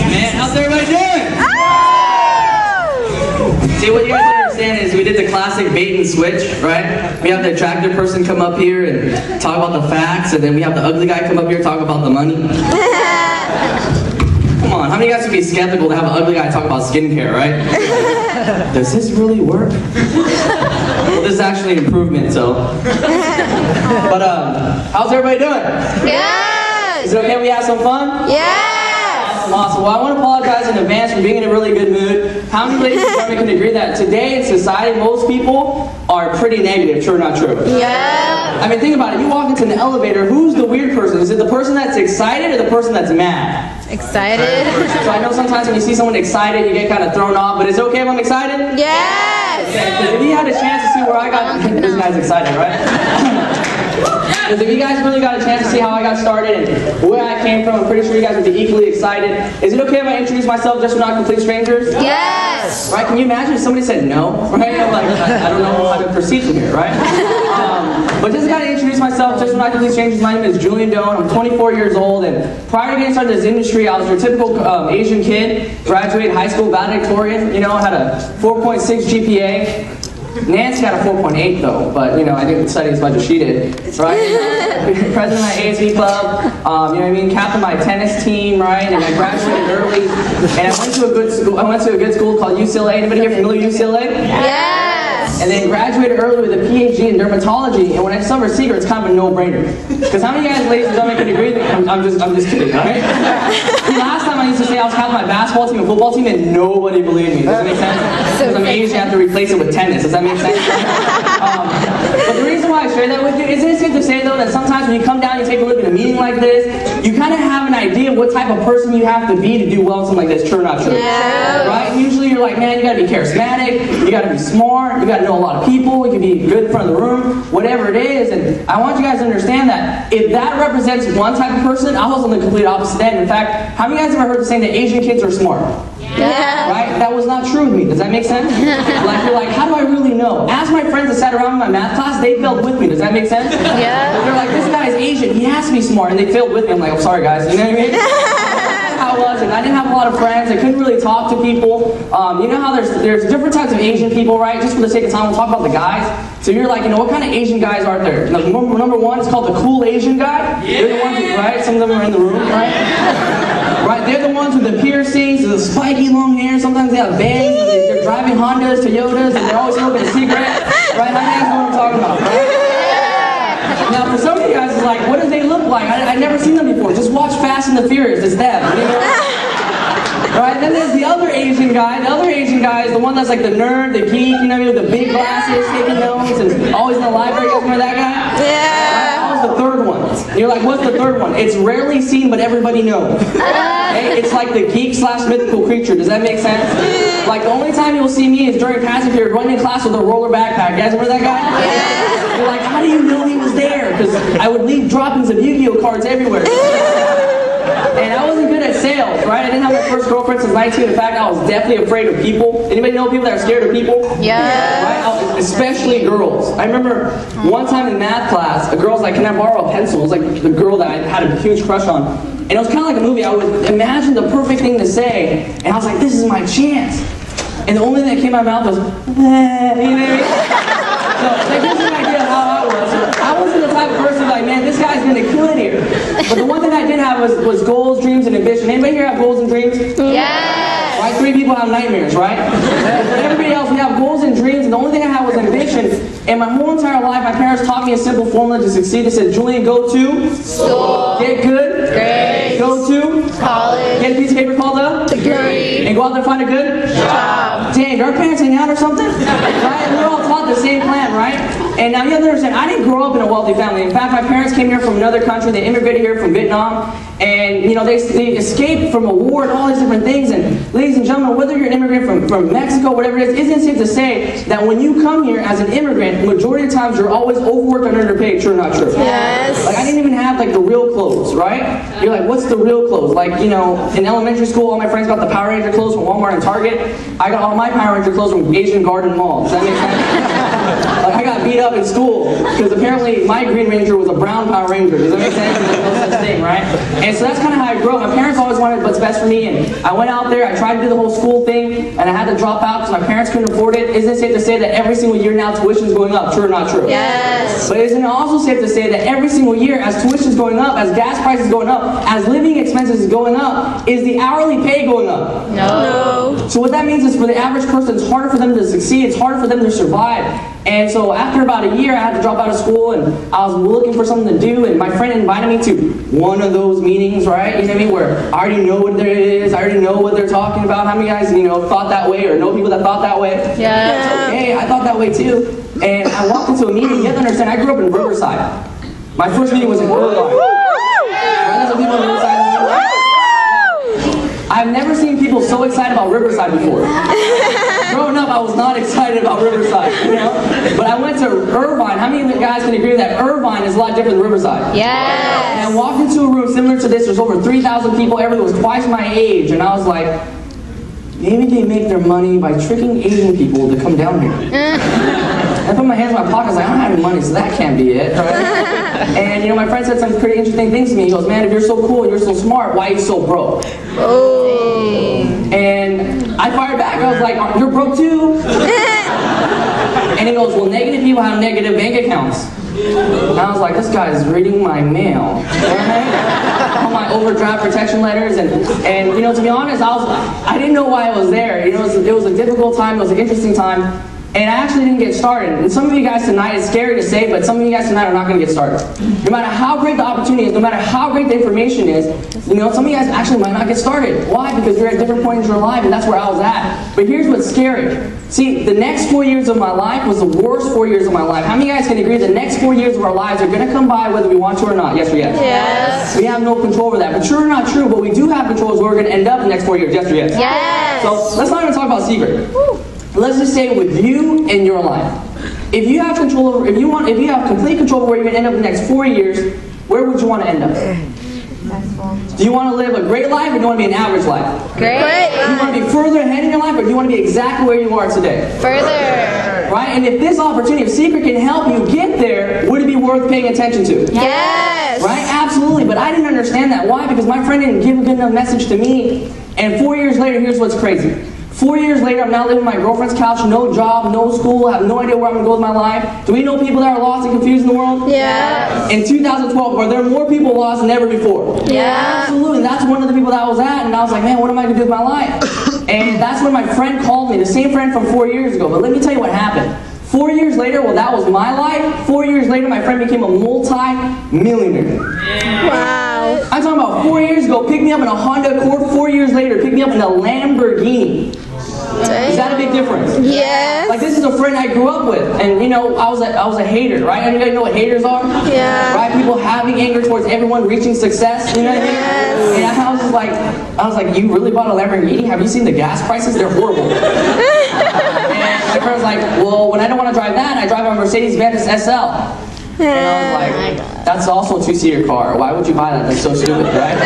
Man, how's everybody doing? See, what you guys don't understand is we did the classic bait and switch, right? We have the attractive person come up here and talk about the facts, and then we have the ugly guy come up here and talk about the money. Come on, how many of you guys would be skeptical to have an ugly guy talk about skincare, right? Does this really work? Well, this is actually an improvement, so. But, how's everybody doing? Yes! Is it okay if we have some fun? Yes! Awesome. Well, I want to apologize in advance for being in a really good mood. How many ladies and gentlemen can agree that today in society, most people are pretty negative, true or not true? Yeah. I mean, think about it. You walk into an elevator, who's the weird person? Is it the person that's excited or the person that's mad? Excited. So I know sometimes when you see someone excited, you get kind of thrown off, but is it okay if I'm excited? Yes! Okay, because if you had a chance to see where I got... This guy's excited, right? Because if you guys really got a chance to see how I got started and where I came from, I'm pretty sure you guys would be equally excited. Is it okay if I introduce myself just so we're not complete strangers? Yes! Right? Can you imagine if somebody said no? Right? I'm like, I don't know how to proceed from here, right? But just gotta introduce myself just so we're not complete strangers. My name is Julian Doan. I'm 24 years old, and prior to getting started in this industry, I was your typical Asian kid. Graduated high school valedictorian, you know, had a 4.6 GPA. Nancy got a 4.8 though, but you know, I didn't study as much as she did, right? President of my ASV club, you know what I mean? Captain my tennis team, right? And I graduated early, and I went to a good school. I went to a good school called UCLA. Anybody here familiar with UCLA? Yes! And then graduated early with a PhD in dermatology. And when I discovered Seacret, it's kind of a no-brainer. Because how many of you guys, ladies and gentlemen, can agree that I'm just kidding, all right? See, last time I used to say I was captain of my basketball team and football team, and nobody believed me. Does that make sense? Because I'm Asian, I have to replace it with tennis. Does that make sense? But the reason why I share that with you, isn't it safe to say though that sometimes when you come down and you take a look at a meeting like this, you kind of have an idea of what type of person you have to be to do well in something like this, true or not true? Yeah. Right? Usually you're like, man, you gotta be charismatic, you gotta be smart, you gotta know a lot of people, you can be good in front of the room, whatever it is. And I want you guys to understand that if that represents one type of person, I was on the complete opposite end. In fact, how many of you guys ever heard the saying that Asian kids are smart? Yeah. Right? That was not true with me. Does that make sense? Like, you're like, how do I really know? Ask my friends that sat around in my math class, they failed with me. Does that make sense? Yeah. They're like, this guy's Asian, he has to be smart, and they failed with me. I'm like, I'm sorry guys, you know what I mean? That's how it was, and I didn't have a lot of friends, I couldn't really talk to people. You know how there's different types of Asian people, right? Just for the sake of time, we'll talk about the guys. So you're like, you know, what kind of Asian guys are there? Number one is called the cool Asian guy. Yeah. They're the ones who, right? Some of them are in the room, right? Right, they're the ones with the piercings, the spiky long hair, sometimes they have bangs, they're driving Hondas, Toyotas, and they're always smoking a cigarette. Right, how many guys know what I'm talking about, right? Now, for some of you guys, it's like, what do they look like? I've never seen them before. Just watch Fast and the Furious, it's them. You know? Alright, then there's the other Asian guy. The other Asian guy is the one that's like the nerd, the geek, you know what I mean, with the big glasses, taking notes, and always in the library. You guys remember that guy? Yeah. That was the third one. And you're like, what's the third one? It's rarely seen, but everybody knows. Okay? It's like the geek / mythical creature. Does that make sense? Like, the only time you'll see me is during passing period, running in class with a roller backpack. You guys remember that guy? Yeah. You're like, how do you know he was there? Because I would leave droppings of Yu-Gi-Oh cards everywhere. And I wasn't good at sales, right? I didn't have my first girlfriend since 19. In fact, I was definitely afraid of people. Anybody know people that are scared of people? Yeah. Right? Especially girls. I remember one time in math class, a girl's like, can I borrow a pencil? It was like the girl that I had a huge crush on. And it was kind of like a movie. I would imagine the perfect thing to say, and I was like, this is my chance. And the only thing that came out of my mouth was, you know what I mean? So that gives you an idea of how I was. I wasn't the type of person like, man, this guy's gonna kill it here. But the one thing I did have was goals, dreams, and ambition. Anybody here have goals and dreams? Yes. Right? 3 people have nightmares, right? But everybody else, we have goals and dreams, and the only thing I had was ambition. And my whole entire life, my parents taught me a simple formula to succeed. They said, Julian, go to school, get good, grades, go to college, get a piece of paper called a degree, and go out there and find a good job. Dang, do our parents hang out or something? Right? We're all taught the same plan, right? And now you have to understand, I didn't grow up in a wealthy family. In fact, my parents came here from another country. They immigrated here from Vietnam. And, you know, they escaped from a war and all these different things. And ladies and gentlemen, whether you're an immigrant from Mexico, whatever it is, isn't it safe to say that when you come here as an immigrant, majority of the times you're always overworked and underpaid, true or not true? Yes. Like, I didn't even have, like, the real clothes, right? You're like, what's the real clothes? Like, you know, in elementary school, all my friends got the Power Ranger clothes from Walmart and Target. I got all my Power Ranger clothes from Asian Garden Mall. Does that make sense? Like I got beat up in school because apparently my Green Ranger was a brown Power Ranger. Does that make sense? There's no such thing, right? And so that's kind of how I grew up. My parents always wanted what's best for me, and I went out there, I tried to do the whole school thing, and I had to drop out because my parents couldn't afford it. Isn't it safe to say that every single year now tuition is going up? True or not true? Yes. But isn't it also safe to say that every single year as tuition is going up, as gas prices going up, as living expenses is going up, is the hourly pay going up? No. So what that means is for the average person, it's harder for them to succeed, it's harder for them to survive. And so after about a year, I had to drop out of school, and I was looking for something to do, and my friend invited me to one of those meetings, right? You know what I mean? Where I already know what it is, I already know what they're talking about. How many guys, thought that way or know people that thought that way? Yeah. Okay, I thought that way too. And I walked into a meeting. You have to understand, I grew up in Riverside. My first meeting was in Irvine. Right? That's what people in Riverside know. I've never seen people so excited about Riverside before. Growing up, I was not excited about Riverside, But I went to Irvine. How many of you guys can agree that Irvine is a lot different than Riverside? Yes. And I walked into a room similar to this. There's over 3,000 people. Everyone was twice my age. And I was like, maybe they make their money by tricking Asian people to come down here. I put my hands in my pockets, like, I don't have any money, so that can't be it, right? And, my friend said some pretty interesting things to me. He goes, man, if you're so cool and you're so smart, why are you so broke? Oh. And I fired back. I was like, you're broke too? And he goes, well, negative people have negative bank accounts. And I was like, this guy's reading my mail. Right? All my overdraft protection letters. And to be honest, I didn't know why I was there. It was a difficult time. It was an interesting time. And I actually didn't get started. And some of you guys tonight, it's scary to say, but some of you guys tonight are not going to get started. No matter how great the opportunity is, no matter how great the information is, some of you guys actually might not get started. Why? Because you're at different points in your life, and that's where I was at. But here's what's scary. See, the next 4 years of my life was the worst 4 years of my life. How many of you guys can agree the next 4 years of our lives are going to come by whether we want to or not? Yes or yes? Yes. We have no control over that. But true or not true, what we do have control is where we're going to end up the next 4 years. Yes or yes? Yes. So let's not even talk about Seacret. Let's just say with you and your life. If you have control over, if you have complete control over where you're going to end up in the next 4 years, where would you want to end up? Do you want to live a great life or do you want to be an average life? Great. Do you want to be further ahead in your life or do you want to be exactly where you are today? Further. Right? And if this opportunity, if Seacret can help you get there, would it be worth paying attention to? Yes. Right? Absolutely. But I didn't understand that. Why? Because my friend didn't give a good enough message to me. And 4 years later, here's what's crazy. 4 years later, I'm now living on my girlfriend's couch, no job, no school, have no idea where I'm going to go with my life. Do we know people that are lost and confused in the world? Yeah. In 2012, are there more people lost than ever before? Yeah. Absolutely. That's one of the people that I was at, and I was like, man, what am I going to do with my life? And that's when my friend called me, the same friend from 4 years ago. But let me tell you what happened. 4 years later, well, that was my life. 4 years later, my friend became a multi-millionaire. Wow. I'm talking about 4 years ago, picked me up in a Honda Accord. 4 years later, picked me up in a Lamborghini. Is that a big difference? Yes. Like, this is a friend I grew up with, and I was a hater, right? Anybody know what haters are? Yeah. Right? People having anger towards everyone reaching success. You know what I mean? Yes. And I was like, you really bought a Lamborghini? Have you seen the gas prices? They're horrible. And my friend was like, well, when I don't want to drive that, I drive a Mercedes-Benz SL. And I was like, that's also a two-seater car. Why would you buy that? That's so stupid, right?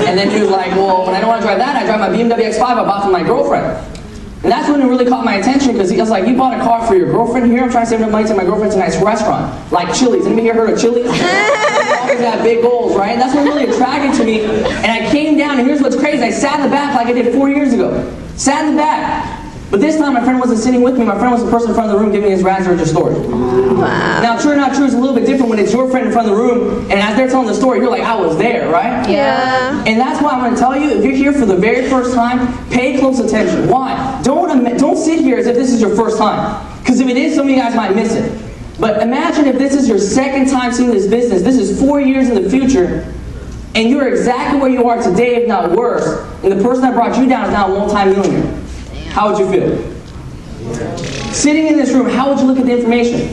And then he was like, well, when I don't want to drive that, I drive my BMW X5 I bought from my girlfriend. And that's when it really caught my attention because he was like, you bought a car for your girlfriend? Here I'm trying to save enough money to take my girlfriend to a nice restaurant. Like Chili's. Anybody here heard of Chili's? Always have big goals, right? That's what really attracted to me. And I came down, and here's what's crazy. I sat in the back like I did 4 years ago. Sat in the back. But this time, my friend wasn't sitting with me. My friend was the person in front of the room giving his razzle story. Wow. Now, true or not true is a little bit different when it's your friend in front of the room, and as they're telling the story, you're like, I was there, right? Yeah. And that's why I'm going to tell you, if you're here for the very first time, pay close attention. Why? Don't sit here as if this is your first time. Because if it is, some of you guys might miss it. But imagine if this is your second time seeing this business. This is 4 years in the future, and you're exactly where you are today, if not worse. And the person that brought you down is now a multi-millionaire. How would you feel? Sitting in this room, how would you look at the information?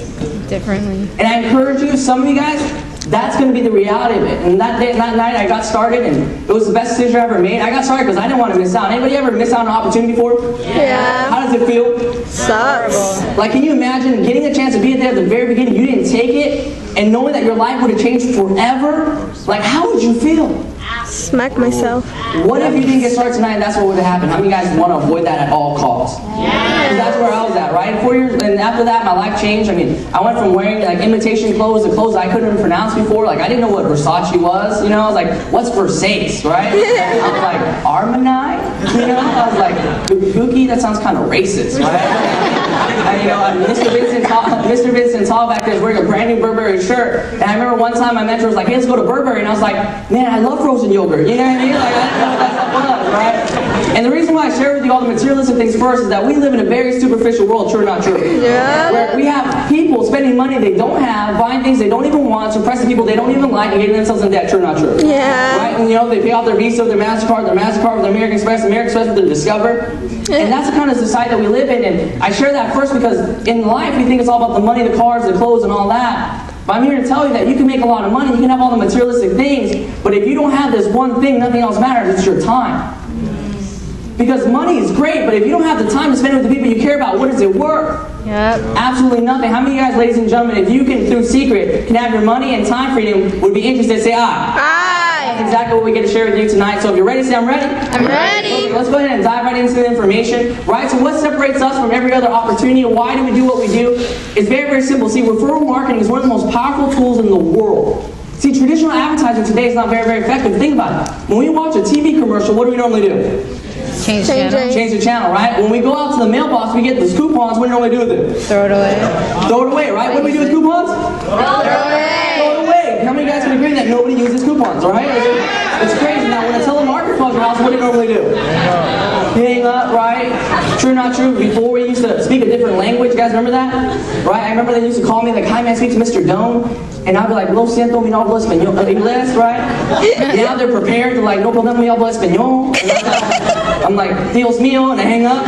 Differently. And I encourage you, some of you guys, that's going to be the reality of it. And that night I got started, and it was the best decision I ever made. I got started because I didn't want to miss out. Anybody ever miss out on an opportunity before? Yeah. How does it feel? Sucks. Like, can you imagine getting a chance to be there at the very beginning? You didn't take it. and knowing that your life would have changed forever, like how would you feel? Smack myself. What if you didn't get started tonight and that's what would have happened? How many guys want to avoid that at all costs? Because that's where I was at, right? 4 years, and after that, my life changed. I mean, I went from wearing like imitation clothes to clothes I couldn't even pronounce before. Like, I didn't know what Versace was, you know? I was like, what's Versace, right? I was like, Armani? You know? I was like, Gucci? That sounds kind of racist, right? And, you know, Mr. Vincent Tall back there is wearing a brand new Burberry shirt. And I remember one time my mentor was like, hey, let's go to Burberry. And I was like, man, I love frozen yogurt. You know what I mean? Like, I didn't know what that stuff was, right? And the reason why I share with you all the materialistic things first is that we live in a very superficial world, true or not true? Yeah. Where we have people spending money they don't have, buying things they don't even want, suppressing people they don't even like, and getting themselves in debt, true or not true? Yeah. Right? And you know, they pay off their Visa with their MasterCard with their American Express with their Discover. And that's the kind of society that we live in. And I share that first because in life we think it's all about the money, the cars, the clothes, and all that. But I'm here to tell you that you can make a lot of money, you can have all the materialistic things, but if you don't have this one thing, nothing else matters, it's your time. Because money is great, but if you don't have the time to spend it with the people you care about, what is it worth? Yep. Absolutely nothing. How many of you guys, ladies and gentlemen, if you can, through Seacret, can have your money and time freedom, would be interested, say aye. Aye. That's exactly what we get to share with you tonight. So if you're ready, say I'm ready. I'm ready. Let's go ahead and dive right into the information. Right, so what separates us from every other opportunity? Why do we do what we do? It's very, very simple. See, referral marketing is one of the most powerful tools in the world. See, traditional advertising today is not very, very effective. Think about it. When we watch a TV commercial, what do we normally do? Change the channel. Change the channel, right? When we go out to the mailbox, we get those coupons. What do we normally do with it? Throw it away. Throw it away, right? What do we do with coupons? Throw it away. Throw it away. How many guys can agree that nobody uses coupons, right? It's crazy. Now, when a telemarketer calls your house, what do you normally do? Hang up, right? True or not true? Before we used to speak a different language. You guys remember that? Right? I remember they used to call me like, hi man, speak to Mr. Dome. And I'd be like, lo siento, mi no hablo español, inglés, right? Now they're prepared to like, no problema, mi hablo español. I'm like, Dios mío, and I hang up.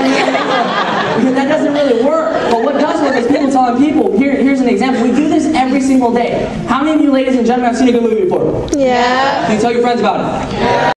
Because that doesn't really work. But what does work is people telling people, here's an example. We do this every single day. How many of you ladies and gentlemen have seen a good movie before? Yeah. Can you tell your friends about it?